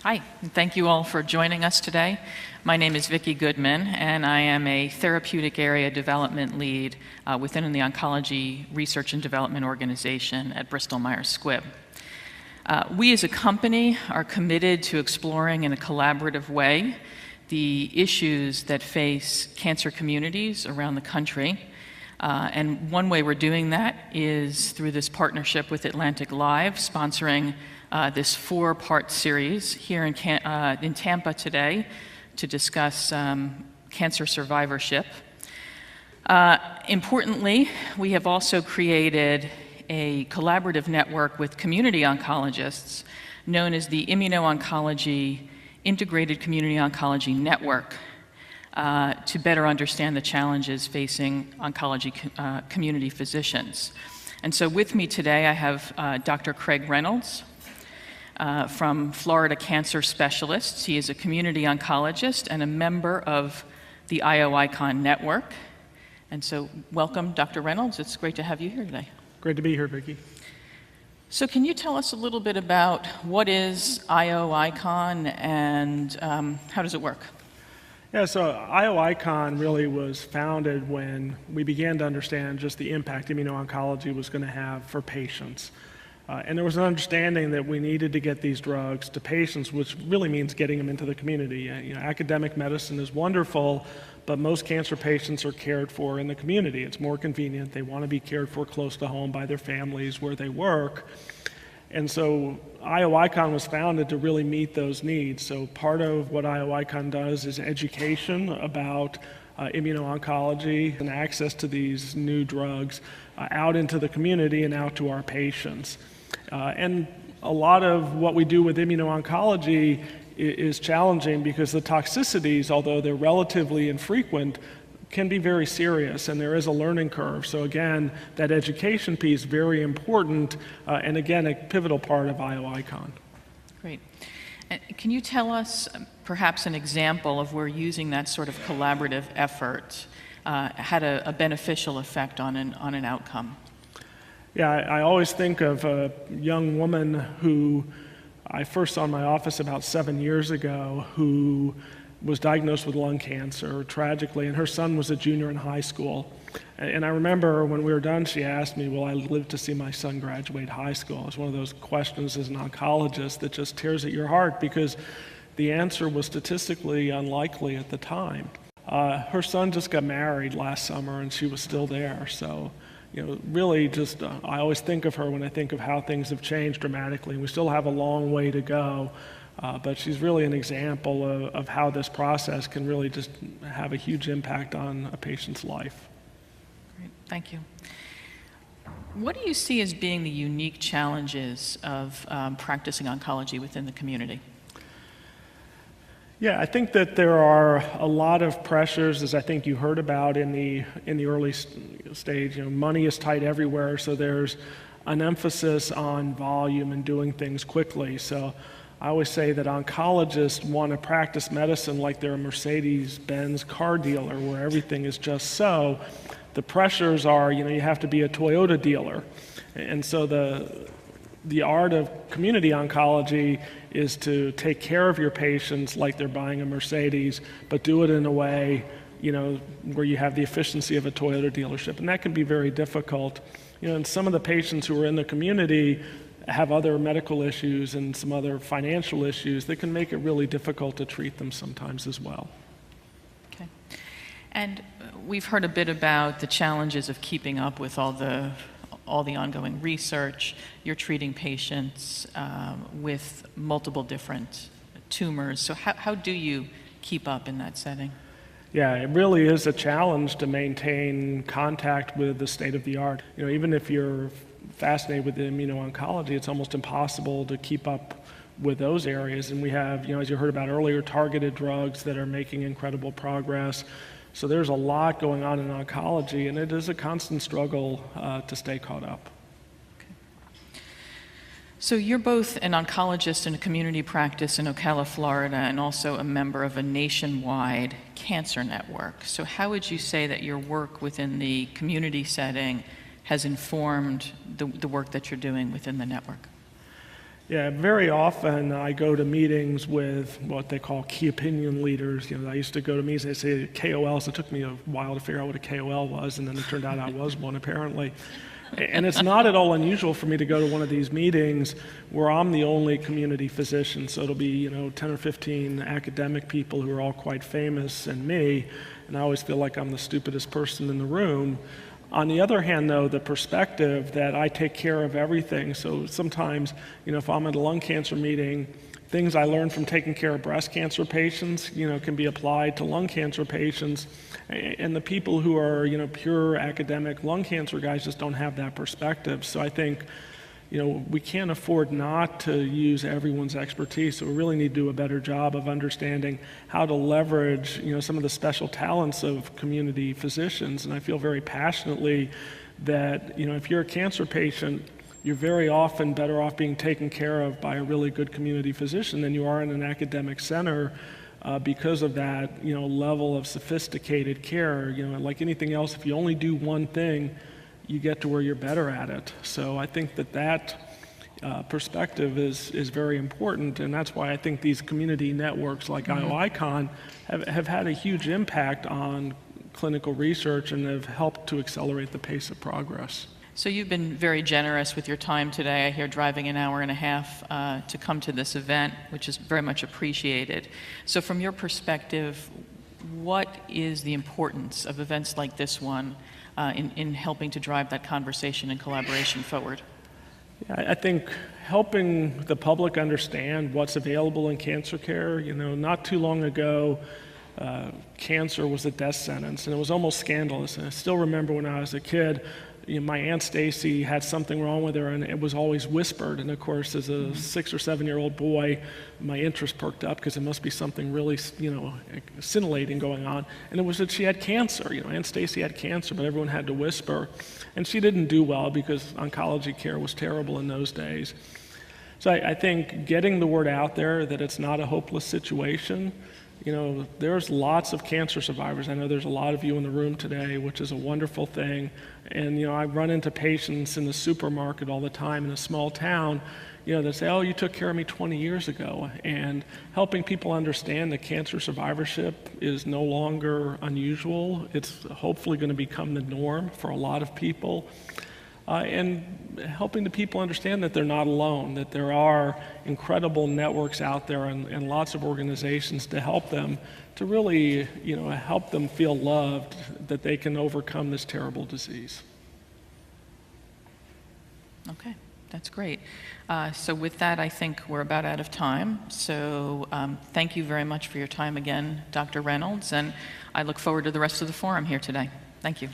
Hi, and thank you all for joining us today. My name is Vicki Goodman, and I am a therapeutic area development lead within the Oncology Research and Development Organization at Bristol-Myers Squibb. We as a company are committed to exploring in a collaborative way the issues that face cancer communities around the country. And one way we're doing that is through this partnership with Atlantic Live, sponsoring this 4-part series here in Tampa today to discuss cancer survivorship. Importantly, we have also created a collaborative network with community oncologists known as the Immuno-Oncology Integrated Community Oncology Network to better understand the challenges facing oncology community physicians. And so with me today I have Dr. Craig Reynolds, from Florida Cancer Specialists. He is a community oncologist and a member of the IO-ICON network. And so welcome, Dr. Reynolds. It's great to have you here today. Great to be here, Vicki. So can you tell us a little bit about what is IO-ICON and how does it work? Yeah, so IO-ICON really was founded when we began to understand just the impact immuno-oncology was going to have for patients. And there was an understanding that we needed to get these drugs to patients, which really means getting them into the community. Academic medicine is wonderful, but most cancer patients are cared for in the community. It's more convenient. They want to be cared for close to home by their families where they work. And so IO-ICON was founded to really meet those needs. So part of what IO-ICON does is education about immuno-oncology and access to these new drugs out into the community and out to our patients. And a lot of what we do with immuno-oncology is challenging because the toxicities, although they're relatively infrequent, can be very serious, and there is a learning curve. So again, that education piece is very important, and again, a pivotal part of IO-ICON. Great. Can you tell us perhaps an example of where using that sort of collaborative effort had a beneficial effect on an outcome? Yeah, I always think of a young woman who I first saw in my office about 7 years ago who was diagnosed with lung cancer, tragically, and her son was a junior in high school. And I remember when we were done, she asked me, will I live to see my son graduate high school? It's one of those questions as an oncologist that just tears at your heart because the answer was statistically unlikely at the time. Her son just got married last summer and she was still there. So, really just, I always think of her when I think of how things have changed dramatically. We still have a long way to go, but she's really an example of how this process can really just have a huge impact on a patient's life. Great, thank you. What do you see as being the unique challenges of practicing oncology within the community? Yeah, I think that there are a lot of pressures, as I think you heard about in the early stage. Money is tight everywhere, so there's an emphasis on volume and doing things quickly. So I always say that oncologists want to practice medicine like they're a Mercedes-Benz car dealer, where everything is just so. The pressures are, you have to be a Toyota dealer, and so the art of community oncology is to take care of your patients like they're buying a Mercedes, but do it in a way, where you have the efficiency of a Toyota dealership. And that can be very difficult. And some of the patients who are in the community have other medical issues and some other financial issues that can make it really difficult to treat them sometimes as well. Okay. And we've heard a bit about the challenges of keeping up with all the ongoing research. You're treating patients with multiple different tumors. So how do you keep up in that setting? Yeah, it really is a challenge to maintain contact with the state of the art. Even if you're fascinated with the immuno-oncology, it's almost impossible to keep up with those areas. And we have, as you heard about earlier, targeted drugs that are making incredible progress. So there's a lot going on in oncology, and it is a constant struggle to stay caught up. Okay. So you're both an oncologist in a community practice in Ocala, Florida, and also a member of a nationwide cancer network. So how would you say that your work within the community setting has informed the work that you're doing within the network? Yeah, very often I go to meetings with what they call key opinion leaders. I used to go to meetings, they say KOLs. It took me a while to figure out what a KOL was, and then it turned out I was one apparently. And it's not at all unusual for me to go to one of these meetings where I'm the only community physician. So it'll be 10 or 15 academic people who are all quite famous and me, and I always feel like I'm the stupidest person in the room. On the other hand, though, the perspective that I take care of everything. So sometimes, if I'm at a lung cancer meeting, things I learned from taking care of breast cancer patients, can be applied to lung cancer patients. And the people who are, pure academic lung cancer guys just don't have that perspective. So I think, we can't afford not to use everyone's expertise. So we really need to do a better job of understanding how to leverage, some of the special talents of community physicians. And I feel very passionately that, if you're a cancer patient, you're very often better off being taken care of by a really good community physician than you are in an academic center because of that, level of sophisticated care. Like anything else, if you only do one thing, you get to where you're better at it. So I think that perspective is very important, and that's why I think these community networks like IOICON have had a huge impact on clinical research and have helped to accelerate the pace of progress. So you've been very generous with your time today. I hear driving an hour and a half to come to this event, which is very much appreciated. So from your perspective, what is the importance of events like this one in helping to drive that conversation and collaboration forward? Yeah, I think helping the public understand what's available in cancer care. Not too long ago, cancer was a death sentence, and it was almost scandalous. And I still remember when I was a kid, my Aunt Stacy had something wrong with her, and it was always whispered. And of course, as a 6 or 7-year-old boy, my interest perked up because it must be something really, scintillating going on. And it was that she had cancer. Aunt Stacy had cancer, but everyone had to whisper. And she didn't do well because oncology care was terrible in those days. So I think getting the word out there that it's not a hopeless situation. There's lots of cancer survivors. I know there's a lot of you in the room today, which is a wonderful thing. And, I run into patients in the supermarket all the time in a small town, that say, oh, you took care of me 20 years ago. And helping people understand that cancer survivorship is no longer unusual. It's hopefully going to become the norm for a lot of people. And helping the people understand that they're not alone, that there are incredible networks out there and lots of organizations to help them to really, help them feel loved, that they can overcome this terrible disease. Okay, that's great. So with that, I think we're about out of time. So thank you very much for your time again, Dr. Reynolds, and I look forward to the rest of the forum here today. Thank you.